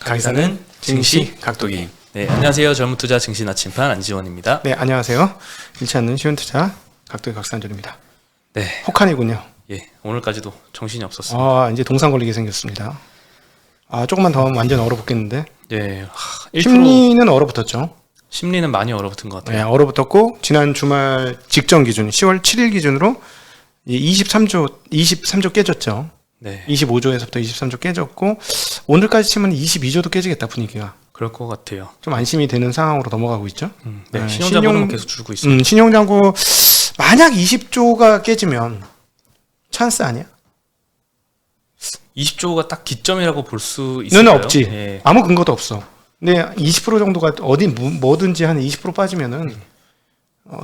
강의사는 증시 각도기. 네, 안녕하세요. 젊은 투자 증시 나침판 안지원입니다. 네, 안녕하세요. 잃지 않는 쉬운 투자 각도기 박상준입니다. 네, 혹한이군요. 예, 오늘까지도 정신이 없었습니다. 이제 동상 걸리게 생겼습니다. 조금만 더 하면 완전 얼어붙겠는데. 네, 1% 심리는 얼어붙었죠. 심리는 많이 얼어붙은 것 같아요. 네, 얼어붙었고 지난 주말 직전 기준 10월 7일 기준으로 23조 깨졌죠. 네, 25조에서부터 23조 깨졌고 오늘까지 치면 22조도 깨지겠다 분위기가. 그럴 것 같아요. 좀 안심이 되는 상황으로 넘어가고 있죠. 네, 신용자본은 계속 줄고 있습니다. 신용장고 만약 20조가 깨지면 찬스 아니야? 20조가 딱 기점이라고 볼 수 있을까요? 없지. 예. 아무 근거도 없어. 근데 20% 정도가 어디 뭐든지 한 20% 빠지면은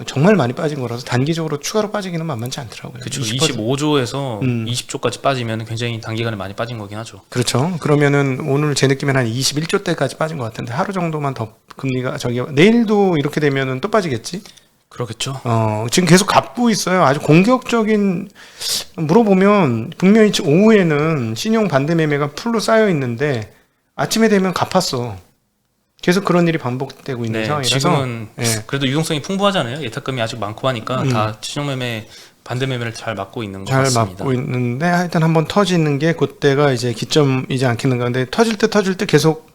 정말 많이 빠진 거라서 단기적으로 추가로 빠지기는 만만치 않더라고요. 그렇죠. 20%. 25조에서 20조까지 빠지면 굉장히 단기간에 많이 빠진 거긴 하죠. 그렇죠. 그러면은 오늘 제 느낌엔 한 21조 대까지 빠진 것 같은데 하루 정도만 더 금리가 내일도 이렇게 되면은 또 빠지겠지? 그렇겠죠. 지금 계속 갚고 있어요. 아주 공격적인 물어보면 분명히 오후에는 신용 반대 매매가 풀로 쌓여 있는데 아침에 되면 갚았어. 계속 그런 일이 반복되고 있는 상황이라서 지금은 그래도 유동성이 풍부하잖아요. 예탁금이 아직 많고 하니까 다 신용매매 반대 매매를 잘 막고 있는 것 같습니다. 잘 막고 있는데 하여튼 한번 터지는 게 그때가 이제 기점이지 않겠는가. 근데 터질 때 계속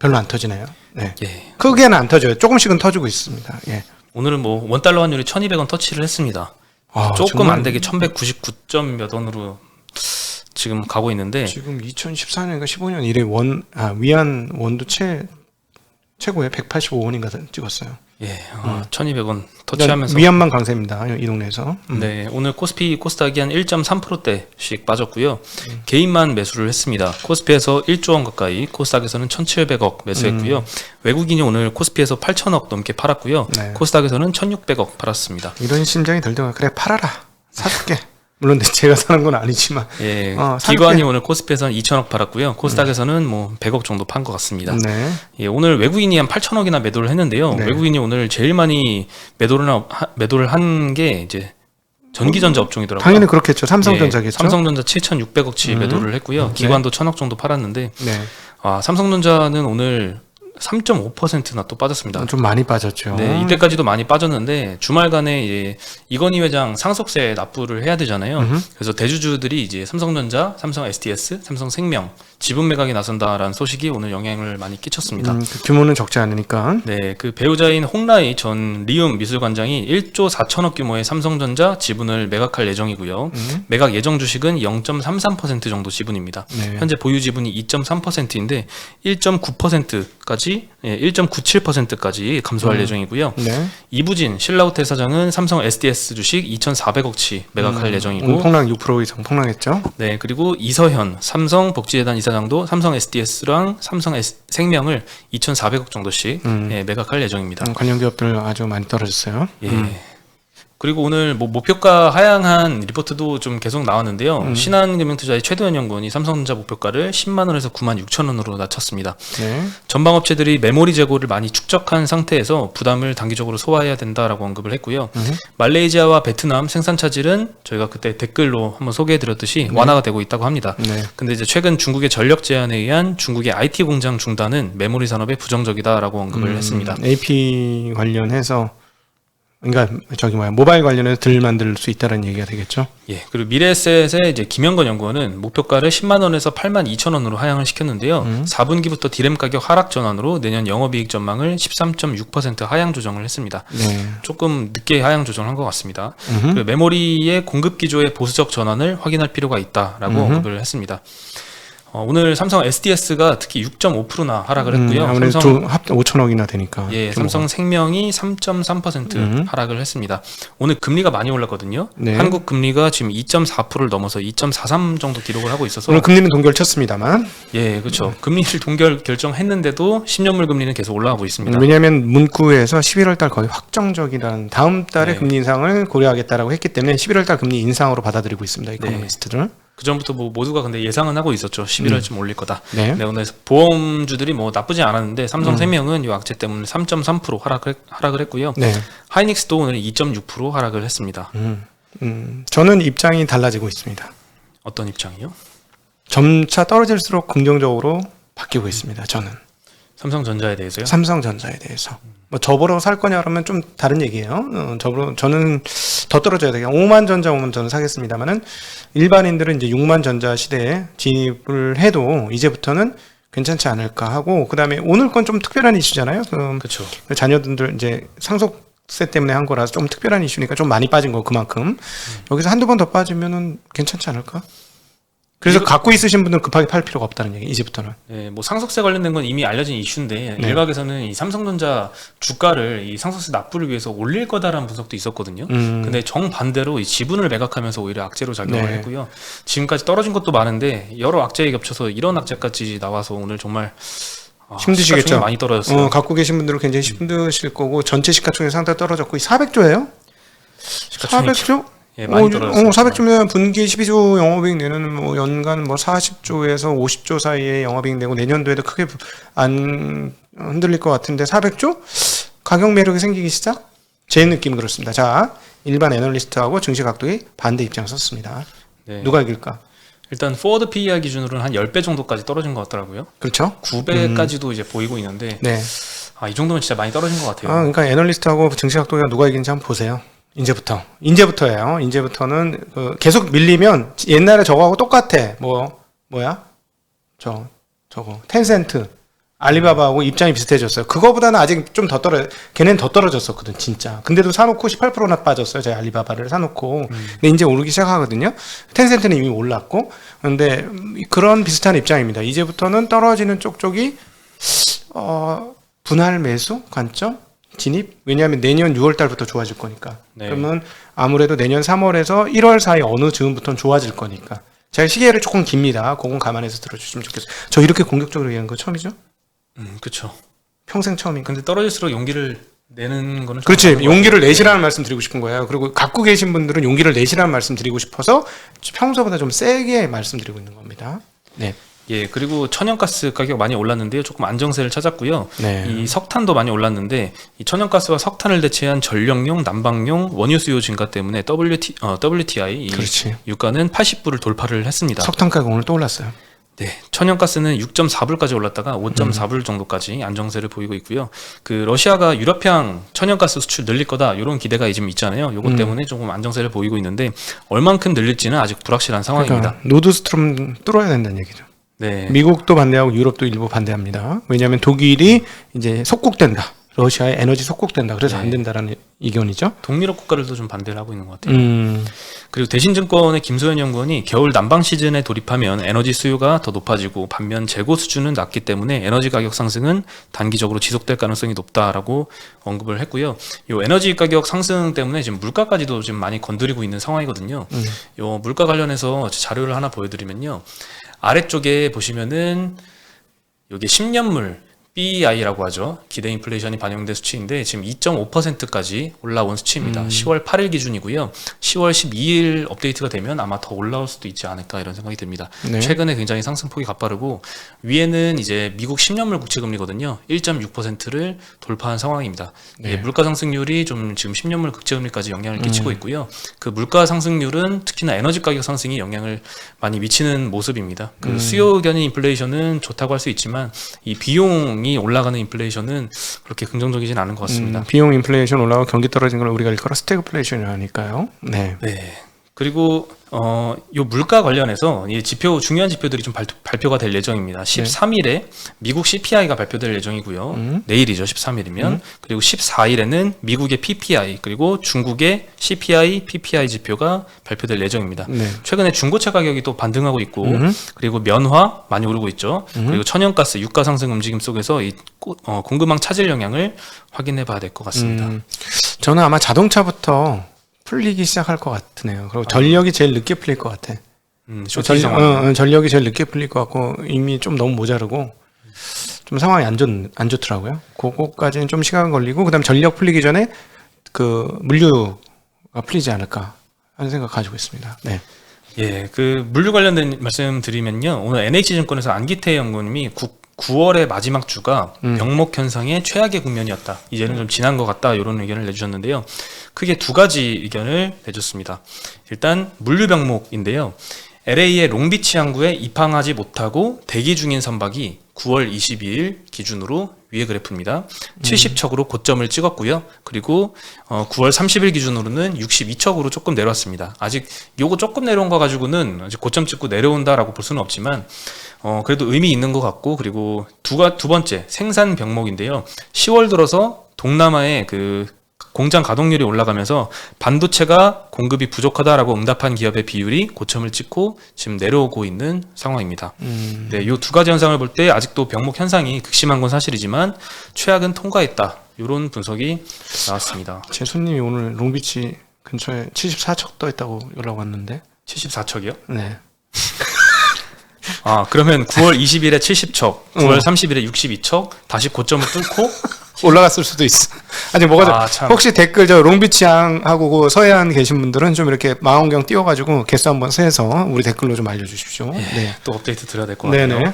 별로 안 터지네요. 네. 예. 크게는 안 터져요. 조금씩은 터지고 있습니다. 예. 오늘은 뭐 원달러 환율이 1,200원 터치를 했습니다. 조금 정말 안 되게 1,199점 몇 원으로 지금 가고 있는데 지금 2014년인가 15년 이래 위안 원도 최고에 185원인가 찍었어요. 예, 1,200원 터치하면서 위안만 강세입니다. 이 동네에서. 네, 오늘 코스피 코스닥이 한 1.3%대씩 빠졌고요. 개인만 매수를 했습니다. 코스피에서 1조 원 가까이, 코스닥에서는 1,700억 매수했고요. 외국인이 오늘 코스피에서 8,000억 넘게 팔았고요. 네. 코스닥에서는 1,600억 팔았습니다. 이런 심정이 들다가 그래 팔아라 사줄게. 물론 제가 사는 건 아니지만. 예, 기관이 오늘 코스피에서는 2,000억 팔았고요. 코스닥에서는 뭐 100억 정도 판 것 같습니다. 네. 예, 오늘 외국인이 한 8,000억이나 매도를 했는데요. 네. 외국인이 오늘 제일 많이 매도를 한 게 이제 전기전자 업종이더라고요. 당연히 그렇겠죠. 삼성전자겠죠. 삼성전자 7,600억치 매도를 했고요. 기관도 1,000억 정도 팔았는데 네. 삼성전자는 오늘 3.5%나 또 빠졌습니다. 좀 많이 빠졌죠. 네, 이때까지도 많이 빠졌는데 주말간에 이건희 회장 상속세 납부를 해야 되잖아요. 그래서 대주주들이 이제 삼성전자, 삼성 SDS, 삼성생명 지분 매각에 나선다라는 소식이 오늘 영향을 많이 끼쳤습니다. 그 규모는 적지 않으니까. 네, 그 배우자인 홍라이 전 리움 미술관장이 1조 4천억 규모의 삼성전자 지분을 매각할 예정이고요. 매각 예정 주식은 0.33% 정도 지분입니다. 네. 현재 보유 지분이 2.3%인데 1.97%까지 감소할 예정이고요. 네. 이부진 신라호텔 사장은 삼성 SDS 주식 2,400억치 매각할 예정이고 폭락 6% 이상 폭락했죠. 네, 그리고 이서현 삼성복지재단 이사장도 삼성 SDS랑 삼성 생명을 2,400억 정도씩 매각할 예정입니다. 관련 기업들 아주 많이 떨어졌어요. 예. 그리고 오늘 뭐 목표가 하향한 리포트도 좀 계속 나왔는데요. 신한금융투자의 최도현 연구원이 삼성전자 목표가를 10만 원에서 9만 6천 원으로 낮췄습니다. 네. 전방업체들이 메모리 재고를 많이 축적한 상태에서 부담을 단기적으로 소화해야 된다라고 언급을 했고요. 말레이시아와 베트남 생산 차질은 저희가 그때 댓글로 한번 소개해드렸듯이 완화가 되고 있다고 합니다. 네. 근데 이제 최근 중국의 전력 제한에 의한 중국의 IT 공장 중단은 메모리 산업에 부정적이다라고 언급을 했습니다. AP 관련해서 그러니까 모바일 관련해서 덜 만들 수 있다는 얘기가 되겠죠. 예, 그리고 미래에셋의 이제 김영건 연구원은 목표가를 10만 원에서 8만 2천 원으로 하향을 시켰는데요. 4분기부터 디램 가격 하락 전환으로 내년 영업이익 전망을 13.6% 하향 조정을 했습니다. 네. 조금 늦게 하향 조정한 것 같습니다. 그리고 메모리의 공급 기조의 보수적 전환을 확인할 필요가 있다라고 언급을 했습니다. 오늘 삼성 SDS가 특히 6.5%나 하락을 했고요. 아무래도 5천억이나 되니까. 예, 삼성생명이 3.3% 하락을 했습니다. 오늘 금리가 많이 올랐거든요. 네. 한국 금리가 지금 2.4%를 넘어서 2.43 정도 기록을 하고 있어서 오늘 금리는 동결 쳤습니다만. 예, 그렇죠. 금리를 동결 결정했는데도 10년물 금리는 계속 올라가고 있습니다. 왜냐하면 문구에서 11월 달 거의 확정적이라는 다음 달에 네. 금리 인상을 고려하겠다라고 했기 때문에 11월 달 금리 인상으로 받아들이고 있습니다. 이코노미스트들. 그 전부터 뭐 모두가 근데 예상은 하고 있었죠. 11월쯤 올릴 거다. 네. 네, 오늘 보험주들이 뭐 나쁘지 않았는데 삼성생명은 이 악재 때문에 3.3% 하락을 했고요. 네. 하이닉스도 오늘 2.6% 하락을 했습니다. 저는 입장이 달라지고 있습니다. 어떤 입장이요? 점차 떨어질수록 긍정적으로 아끼고 있습니다. 저는 삼성전자에 대해서요? 삼성전자에 대해서. 뭐 저보러 살 거냐 그러면 좀 다른 얘기예요. 저는 더 떨어져야 돼요. 5만 전자 오면 저는 사겠습니다만은 일반인들은 이제 6만 전자 시대에 진입을 해도 이제부터는 괜찮지 않을까 하고, 그다음에 오늘 건 좀 특별한 이슈잖아요. 그렇죠. 자녀들 이제 상속세 때문에 한 거라서 좀 특별한 이슈니까 좀 많이 빠진 거 그만큼. 여기서 한두 번 더 빠지면은 괜찮지 않을까? 그래서 갖고 있으신 분들은 급하게 팔 필요가 없다는 얘기, 이제부터는. 네, 뭐 상속세 관련된 건 이미 알려진 이슈인데 네. 일각에서는 이 삼성전자 주가를 이 상속세 납부를 위해서 올릴 거다라는 분석도 있었거든요. 근데 정반대로 이 지분을 매각하면서 오히려 악재로 작용을 네. 했고요. 지금까지 떨어진 것도 많은데 여러 악재에 겹쳐서 이런 악재까지 나와서 오늘 정말 힘드시겠죠? 시가총액이 많이 떨어졌어요. 갖고 계신 분들은 굉장히 힘드실 거고, 전체 시가총액 상당히 떨어졌고, 400조예요? 시가총액이 400조? 예, 많이 떨어졌어요. 400조면 분기 12조 영업이익 내는 뭐 연간 뭐 40조에서 50조 사이에 영업이익 내고 내년도에도 크게 안 흔들릴 것 같은데 400조? 가격 매력이 생기기 시작? 제 느낌은 그렇습니다. 자, 일반 애널리스트하고 증시각도의 반대 입장 썼습니다. 네. 누가 이길까? 일단 포워드 PER 기준으로는 한 10배 정도까지 떨어진 것 같더라고요. 그렇죠? 9배까지도 이제 보이고 있는데 네. 이 정도면 진짜 많이 떨어진 것 같아요. 그러니까 애널리스트하고 증시각도가 누가 이기는지 한번 보세요. 이제부터예요. 이제부터는 계속 밀리면 옛날에 저거하고 똑같아. 뭐야? 저거 텐센트, 알리바바하고 입장이 비슷해졌어요. 그거보다는 아직 좀 더 걔네는 더 떨어졌었거든, 진짜. 근데도 사놓고 18%나 빠졌어요. 제가 알리바바를 사놓고. 근데 이제 오르기 시작하거든요. 텐센트는 이미 올랐고. 근데 그런 비슷한 입장입니다. 이제부터는 떨어지는 쪽쪽이 분할 매수 관점? 진입? 왜냐하면 내년 6월 달부터 좋아질 거니까. 네. 그러면 아무래도 내년 3월에서 1월 사이 어느 즈음부터는 좋아질 거니까. 제가 시계를 조금 깁니다. 그건 감안해서 들어주시면 좋겠어요. 저 이렇게 공격적으로 얘기한 거 처음이죠? 그렇죠. 평생 처음인가? 근데 떨어질수록 용기를 내는 거는 그렇지. 용기를 내시라는 말씀 드리고 싶은 거예요. 그리고 갖고 계신 분들은 용기를 내시라는 말씀 드리고 싶어서 평소보다 좀 세게 말씀드리고 있는 겁니다. 네. 예, 그리고 천연가스 가격 많이 올랐는데요. 조금 안정세를 찾았고요. 네. 이 석탄도 많이 올랐는데 이 천연가스와 석탄을 대체한 전력용, 난방용 원유 수요 증가 때문에 WTI 이 그렇지. 유가는 80불을 돌파를 했습니다. 석탄 가격 오늘 또 올랐어요. 네, 천연가스는 6.4불까지 올랐다가 5.4불 정도까지 안정세를 보이고 있고요. 그 러시아가 유럽향 천연가스 수출 늘릴 거다 이런 기대가 지금 있잖아요. 요것 때문에 조금 안정세를 보이고 있는데 얼만큼 늘릴지는 아직 불확실한 상황입니다. 그러니까 노드스트롬 뚫어야 된다는 얘기죠. 네, 미국도 반대하고 유럽도 일부 반대합니다. 왜냐하면 독일이 이제 속국된다. 러시아의 에너지 속국된다. 그래서 안 된다라는 의견이죠. 동유럽 국가들도 좀 반대를 하고 있는 것 같아요. 그리고 대신증권의 김소연 연구원이 겨울 난방 시즌에 돌입하면 에너지 수요가 더 높아지고 반면 재고 수준은 낮기 때문에 에너지 가격 상승은 단기적으로 지속될 가능성이 높다라고 언급을 했고요. 이 에너지 가격 상승 때문에 지금 물가까지도 지금 많이 건드리고 있는 상황이거든요. 이 물가 관련해서 자료를 하나 보여드리면요. 아래쪽에 보시면은 여기 10년물 BEI라고 하죠. 기대 인플레이션이 반영된 수치인데 지금 2.5%까지 올라온 수치입니다. 10월 8일 기준이고요. 10월 12일 업데이트가 되면 아마 더 올라올 수도 있지 않을까 이런 생각이 듭니다. 네. 최근에 굉장히 상승폭이 가파르고 위에는 이제 미국 10년물 국채금리거든요. 1.6%를 돌파한 상황입니다. 네. 예, 물가 상승률이 좀 지금 10년물 국채금리까지 영향을 끼치고 있고요. 그 물가 상승률은 특히나 에너지 가격 상승이 영향을 많이 미치는 모습입니다. 그 수요 의견인 인플레이션은 좋다고 할 수 있지만 이 비용이 올라가는 인플레이션은 그렇게 긍정적이진 않은 것 같습니다. 비용 인플레이션 올라가고 경기 떨어진 걸 우리가 일컬어 스태그플레이션이라니까요. 네. 네. 그리고 요 물가 관련해서 이 중요한 지표들이 좀 발표가 될 예정입니다. 13일에 미국 CPI가 발표될 예정이고요. 내일이죠. 13일이면. 그리고 14일에는 미국의 PPI 그리고 중국의 CPI, PPI 지표가 발표될 예정입니다. 네. 최근에 중고차 가격이 또 반등하고 있고 그리고 면화 많이 오르고 있죠. 그리고 천연가스 유가 상승 움직임 속에서 이 공급망 차질 영향을 확인해 봐야 될 것 같습니다. 저는 아마 자동차부터 풀리기 시작할 것 같으네요. 그리고 전력이 제일 늦게 풀릴 것 같아. 전력이 제일 늦게 풀릴 것 같고 이미 좀 너무 모자르고 좀 상황이 안 좋더라고요. 그거까지는 좀 시간 걸리고 그다음 전력 풀리기 전에 그 물류가 풀리지 않을까 하는 생각 가지고 있습니다. 네. 예, 그 물류 관련된 말씀 드리면요. 오늘 NH증권에서 안기태 연구님이 9월의 마지막 주가 병목 현상의 최악의 국면이었다. 이제는 좀 지난 것 같다. 이런 의견을 내주셨는데요. 크게 두 가지 의견을 내줬습니다. 일단 물류 병목인데요. LA의 롱비치 항구에 입항하지 못하고 대기 중인 선박이 9월 22일 기준으로 위의 그래프입니다. 70척으로 고점을 찍었고요. 그리고 9월 30일 기준으로는 62척으로 조금 내려왔습니다. 아직 요거 조금 내려온 거 가지고는 아직 고점 찍고 내려온다라고 볼 수는 없지만 그래도 의미 있는 것 같고, 그리고 두 번째 생산 병목인데요. 10월 들어서 동남아의 그 공장 가동률이 올라가면서 반도체가 공급이 부족하다라고 응답한 기업의 비율이 고점을 찍고 지금 내려오고 있는 상황입니다. 네, 이 두 가지 현상을 볼 때 아직도 병목 현상이 극심한 건 사실이지만 최악은 통과했다. 이런 분석이 나왔습니다. 제 손님이 오늘 롱비치 근처에 74척 떠 있다고 연락 왔는데. 74척이요? 네. 그러면 9월 20일에 70척, 9월 30일에 62척, 다시 고점을 뚫고 올라갔을 수도 있어. 아니 뭐가 혹시 댓글 저 롱비치항하고 그 서해안 계신 분들은 좀 이렇게 망원경 띄워가지고 개수 한번 세서 우리 댓글로 좀 알려주십시오. 네. 또 업데이트 드려야 될 것 같아요. 네네.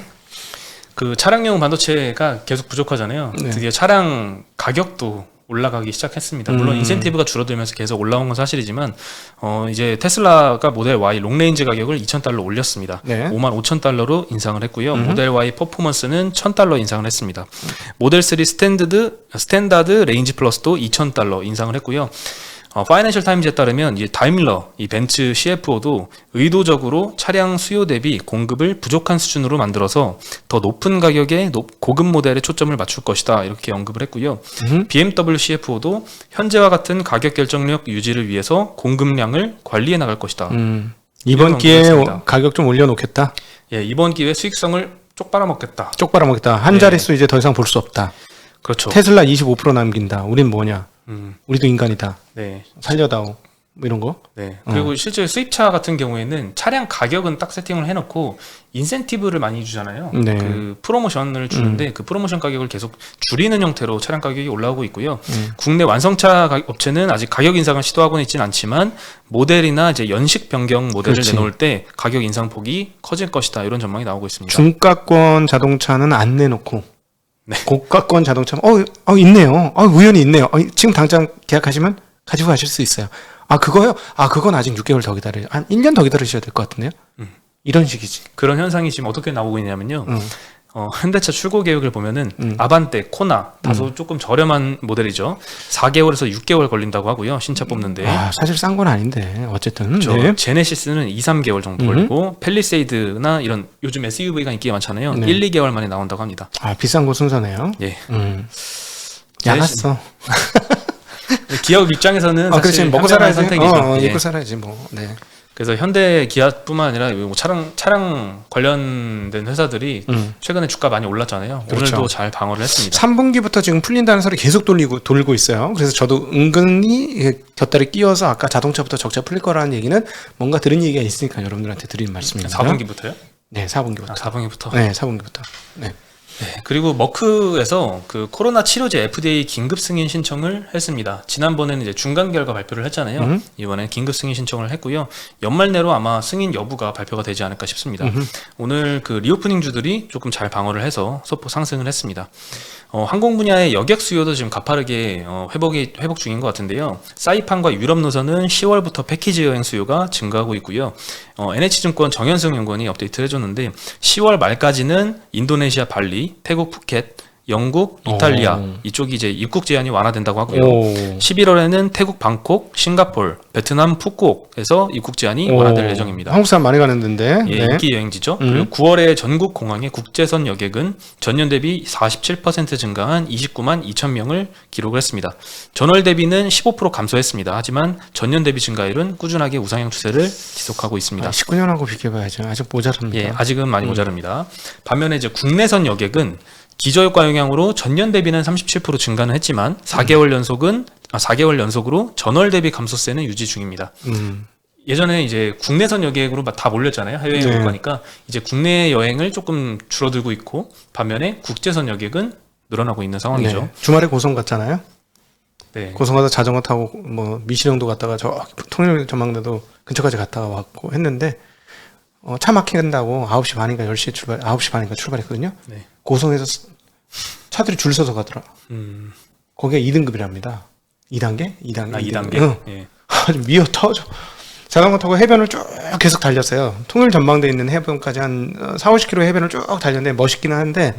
그 차량용 반도체가 계속 부족하잖아요. 네. 드디어 차량 가격도 올라가기 시작했습니다. 물론 인센티브가 줄어들면서 계속 올라온 건 사실이지만 이제 테슬라가 모델 Y 롱레인지 가격을 $2,000 올렸습니다. 네. 55,000달러로 인상을 했고요. 모델 Y 퍼포먼스는 $1,000 인상을 했습니다. 모델 3 스탠다드 레인지 플러스도 $2,000 인상을 했고요. 파이낸셜 타임즈에 따르면 이제 다임러, 이 벤츠 CFO도 의도적으로 차량 수요 대비 공급을 부족한 수준으로 만들어서 더 높은 가격의 고급 모델에 초점을 맞출 것이다. 이렇게 언급을 했고요. BMW CFO도 현재와 같은 가격 결정력 유지를 위해서 공급량을 관리해 나갈 것이다. 이번 기회에 가격 좀 올려놓겠다. 예, 이번 기회에 수익성을 쪽 빨아먹겠다. 쪽 빨아먹겠다. 한 자릿수 이제 더 이상 볼 수 없다. 그렇죠. 테슬라 25% 남긴다. 우린 뭐냐? 우리도 인간이다. 네. 살려다오. 뭐 이런 거. 네. 그리고 실제 수입차 같은 경우에는 차량 가격은 딱 세팅을 해놓고 인센티브를 많이 주잖아요. 네. 그 프로모션을 주는데 그 프로모션 가격을 계속 줄이는 형태로 차량 가격이 올라오고 있고요. 국내 완성차 업체는 아직 가격 인상을 시도하고는 있지는 않지만 모델이나 이제 연식 변경 모델을 그렇지. 내놓을 때 가격 인상 폭이 커질 것이다. 이런 전망이 나오고 있습니다. 중가권 자동차는 안 내놓고. 네. 고가권 자동차는 있네요. 우연히 있네요. 지금 당장 계약하시면 가지고 가실 수 있어요. 그거요? 그건 아직 6개월 더 기다려요. 한 1년 더 기다리셔야 될 것 같은데요. 이런 식이지. 그런 현상이 지금 어떻게 나오고 있냐면요. 현대차 출고 계획을 보면은 아반떼, 코나 다소 조금 저렴한 모델이죠. 4개월에서 6개월 걸린다고 하고요. 신차 뽑는데. 사실 싼 건 아닌데 어쨌든. 네. 제네시스는 2, 3개월 정도 걸리고 팰리세이드나 이런 요즘 SUV가 인기가 많잖아요. 네. 1, 2개월 만에 나온다고 합니다. 비싼 거 순서네요. 예. 야갔어. 기업 입장에서는 그렇지. 사실 먹고 살아야지. 선택이죠. 예. 먹고 살아야지 뭐. 네. 그래서 현대, 기아뿐만 아니라 뭐 차량 관련된 회사들이 최근에 주가 많이 올랐잖아요. 그렇죠. 오늘도 잘 방어를 했습니다. 3분기부터 지금 풀린다는 소리 계속 돌고 있어요. 그래서 저도 은근히 곁다리 끼워서 아까 자동차부터 적자 풀릴 거라는 얘기는 뭔가 들은 얘기가 있으니까 여러분들한테 드리는 말씀입니다. 4분기부터요? 네, 4분기부터. 4분기부터. 네, 4분기부터. 네. 네, 그리고 머크에서 그 코로나 치료제 FDA 긴급 승인 신청을 했습니다. 지난번에는 이제 중간 결과 발표를 했잖아요. 이번엔 긴급 승인 신청을 했고요. 연말 내로 아마 승인 여부가 발표가 되지 않을까 싶습니다. 오늘 그 리오프닝 주들이 조금 잘 방어를 해서 소폭 상승을 했습니다. 항공 분야의 여객 수요도 지금 가파르게 회복 중인 것 같은데요. 사이판과 유럽 노선은 10월부터 패키지 여행 수요가 증가하고 있고요. NH증권 정현승 연구원이 업데이트를 해줬는데 10월 말까지는 인도네시아 발리, 태국 푸켓, 영국, 이탈리아 이쪽이 이제 입국 제한이 완화된다고 하고요. 11월에는 태국 방콕, 싱가포르, 베트남 푸꾸옥에서 입국 제한이 완화될 예정입니다. 한국 사람 많이 가는 데인데. 예, 네. 인기 여행지죠. 그리고 9월에 전국 공항의 국제선 여객은 전년 대비 47% 증가한 29만 2천 명을 기록을 했습니다. 전월 대비는 15% 감소했습니다. 하지만 전년 대비 증가율은 꾸준하게 우상향 추세를 지속하고 있습니다. 19년하고 비교해봐야죠. 아직 모자랍니다. 예, 아직은 많이 모자릅니다. 반면에 이제 국내선 여객은 기저효과 영향으로 전년 대비는 37% 증가는 했지만 4개월 연속으로 전월 대비 감소세는 유지 중입니다. 예전에 이제 국내선 여객으로 다 몰렸잖아요. 해외여행 못 가니까 이제 국내 여행을 조금 줄어들고 있고 반면에 국제선 여객은 늘어나고 있는 상황이죠. 네. 주말에 고성 갔잖아요. 네. 고성 가서 자전거 타고 뭐 미시령도 갔다가 저 통영 전망대도 근처까지 갔다가 왔고 했는데 차 막힌다고 9시 반인가 9시 반인가 출발했거든요. 네. 고성에서 차들이 줄 서서 가더라. 거기가 2등급이랍니다. 2단계? 2단계. 2단계. 응. 예. 아주 미어 터져. 자전거 타고 해변을 쭉 계속 달렸어요. 통일 전망대에 있는 해변까지 한 40-50km 해변을 쭉 달렸는데 멋있기는 한데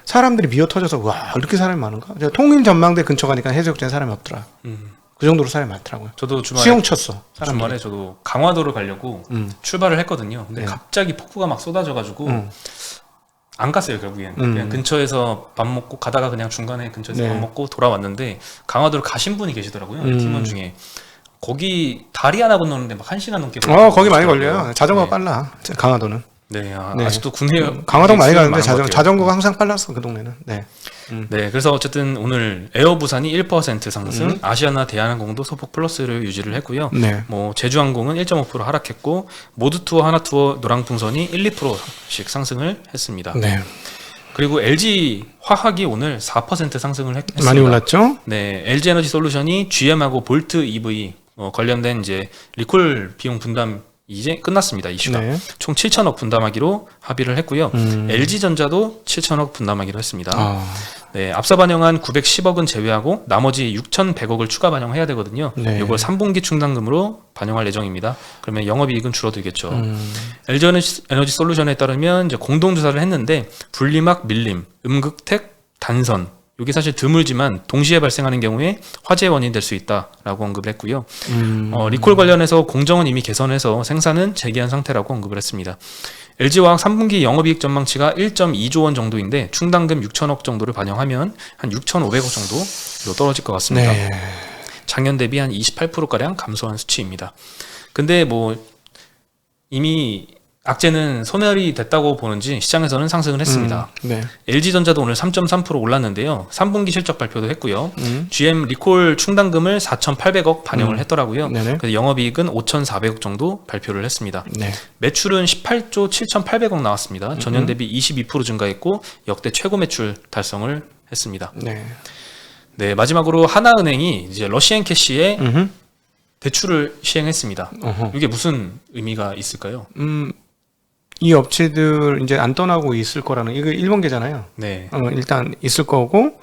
사람들이 미어 터져서 와 이렇게 사람이 많은가? 제가 통일 전망대 근처 가니까 해수욕장에 사람이 없더라. 그 정도로 사람이 많더라고요. 저도 수영 쳤어. 주말에 저도 강화도를 가려고 출발을 했거든요. 근데 네. 갑자기 폭우가 막 쏟아져가지고 안 갔어요 결국엔. 그냥 근처에서 밥 먹고 가다가 그냥 중간에 근처에서 네. 밥 먹고 돌아왔는데 강화도를 가신 분이 계시더라고요. 팀원 중에. 거기 다리 하나 건너는데 막 1시간 넘게 거기 많이 걸리시더라고요. 걸려요. 자전거가 네. 빨라. 강화도는. 네, 네. 아직도 국내 강화도 많이 가는데 많은 것 같아요. 자전거가 항상 빨랐어 그 동네는. 네. 네, 그래서 어쨌든 오늘 에어 부산이 1% 상승, 아시아나 대한항공도 소폭 플러스를 유지를 했고요. 네. 뭐 제주항공은 1.5% 하락했고 모두투어, 하나투어, 노랑풍선이 1-2%씩 상승을 했습니다. 네. 그리고 LG 화학이 오늘 4% 상승을 했습니다. 많이 올랐죠? 네, LG 에너지 솔루션이 GM하고 볼트 EV 관련된 이제 리콜 비용 분담 이제 끝났습니다. 이슈가 네. 총 7천억 분담하기로 합의를 했고요. LG전자도 7천억 분담하기로 했습니다. 네, 앞서 반영한 910억은 제외하고 나머지 6,100억을 추가 반영해야 되거든요. 네. 이걸 3분기 충당금으로 반영할 예정입니다. 그러면 영업이익은 줄어들겠죠. LG 에너지 솔루션에 따르면 이제 공동 조사를 했는데 분리막 밀림, 음극택, 단선 이게 사실 드물지만 동시에 발생하는 경우에 화재 원인이 될 수 있다라고 언급을 했고요. 리콜 관련해서 공정은 이미 개선해서 생산은 재개한 상태라고 언급을 했습니다. LG화학 3분기 영업이익 전망치가 1.2조 원 정도인데 충당금 6천억 정도를 반영하면 한 6,500억 정도로 떨어질 것 같습니다. 네. 작년 대비 한 28%가량 감소한 수치입니다. 근데 뭐 이미 악재는 소멸이 됐다고 보는지 시장에서는 상승을 했습니다. 네. LG전자도 오늘 3.3% 올랐는데요. 3분기 실적 발표도 했고요. GM 리콜 충당금을 4,800억 반영을 했더라고요. 네네. 그래서 영업이익은 5,400억 정도 발표를 했습니다. 네. 매출은 18조 7,800억 나왔습니다. 전년 대비 22% 증가했고 역대 최고 매출 달성을 했습니다. 네. 네, 마지막으로 하나은행이 이제 러시앤캐시에 대출을 시행했습니다. 이게 무슨 의미가 있을까요? 이 업체들 이제 안 떠나고 있을 거라는 이거 일본계잖아요. 네. 일단 있을 거고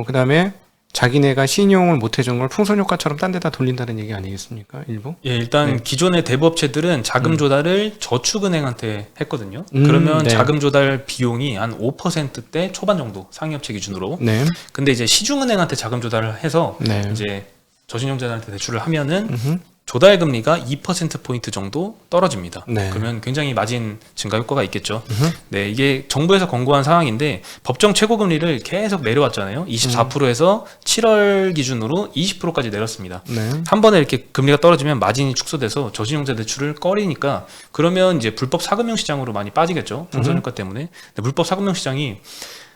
그다음에 자기네가 신용을 못 해준 걸 풍선 효과처럼 딴 데다 돌린다는 얘기 아니겠습니까? 일부? 예, 일단 네. 기존의 대부업체들은 자금 조달을 저축은행한테 했거든요. 그러면 네. 자금 조달 비용이 한 5%대 초반 정도 상위업체 기준으로. 네. 근데 이제 시중은행한테 자금 조달을 해서 네. 이제 저신용자들한테 대출을 하면은 조달 금리가 2%포인트 정도 떨어집니다. 네. 그러면 굉장히 마진 증가 효과가 있겠죠. 네, 이게 정부에서 권고한 상황인데 법정 최고 금리를 계속 내려왔잖아요. 24%에서 7월 기준으로 20%까지 내렸습니다. 네. 한 번에 이렇게 금리가 떨어지면 마진이 축소돼서 저신용자 대출을 꺼리니까 그러면 이제 불법 사금융 시장으로 많이 빠지겠죠. 풍선 효과 때문에. 근데 불법 사금융 시장이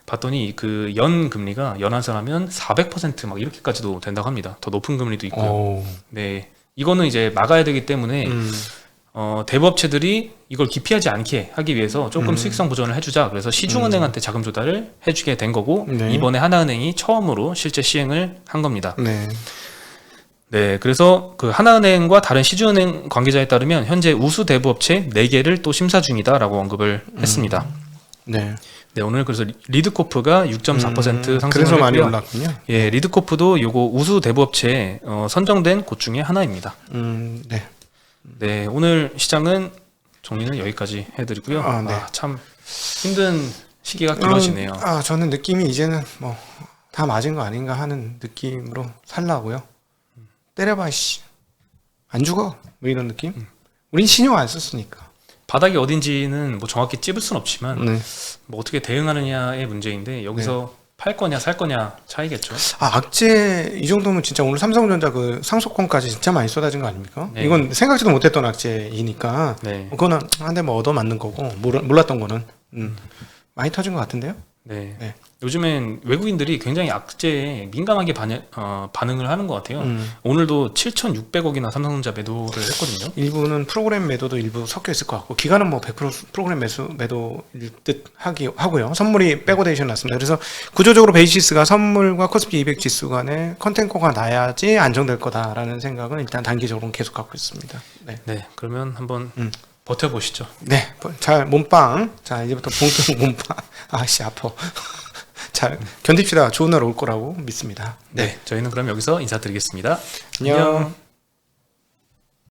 봤더니 그 연 금리가 연환산하면 400%막 이렇게까지도 된다고 합니다. 더 높은 금리도 있고요. 오. 네, 이거는 이제 막아야 되기 때문에 대부업체들이 이걸 기피하지 않게 하기 위해서 조금 수익성 보전을 해주자. 그래서 시중은행한테 자금 조달을 해주게 된 거고 네. 이번에 하나은행이 처음으로 실제 시행을 한 겁니다. 네. 네, 그래서 그 하나은행과 다른 시중은행 관계자에 따르면 현재 우수 대부업체 4개를 또 심사 중이다라고 언급을 했습니다. 네. 네, 오늘 그래서 리드코프가 6.4% 상승을 그래서 많이 했고요. 올랐군요. 예, 리드코프도 요거 우수 대부업체에 선정된 곳 중에 하나입니다. 네. 네, 오늘 시장은 정리는 여기까지 해드리고요. 아, 네. 참 힘든 시기가 길어지네요. 저는 느낌이 이제는 뭐 다 맞은 거 아닌가 하는 느낌으로 살라고요. 때려봐 씨. 안 죽어. 뭐 이런 느낌? 우린 신용 안 썼으니까. 바닥이 어딘지는 뭐 정확히 찝을 순 없지만 네. 뭐 어떻게 대응하느냐의 문제인데 여기서 팔 거냐 살 거냐 차이겠죠. 악재 이 정도면 진짜 오늘 삼성전자 그 상속권까지 진짜 많이 쏟아진 거 아닙니까? 네. 이건 생각지도 못했던 악재이니까 네. 그거는 한 대 뭐 얻어 맞는 거고 몰랐던 거는 많이 터진 것 같은데요? 네. 네. 요즘엔 외국인들이 굉장히 악재에 민감하게 반응을 하는 것 같아요. 오늘도 7,600억이나 삼성전자 매도를 했거든요. 일부는 프로그램 매도도 일부 섞여 있을 것 같고 기간은 뭐 100% 프로그램 매도일 듯 하고요. 선물이 백오데이션 났습니다. 그래서 구조적으로 베이시스가 선물과 코스피 200 지수 간에 컨텐코가 나야지 안정될 거다라는 생각은 일단 단기적으로는 계속 갖고 있습니다. 네. 네, 그러면 한번 버텨보시죠. 네, 잘 몸빵. 자 이제부터 본격 몸빵. 아씨 아파. 잘 견딥시다. 좋은 날 올 거라고 믿습니다. 네, 저희는 그럼 여기서 인사드리겠습니다. 안녕.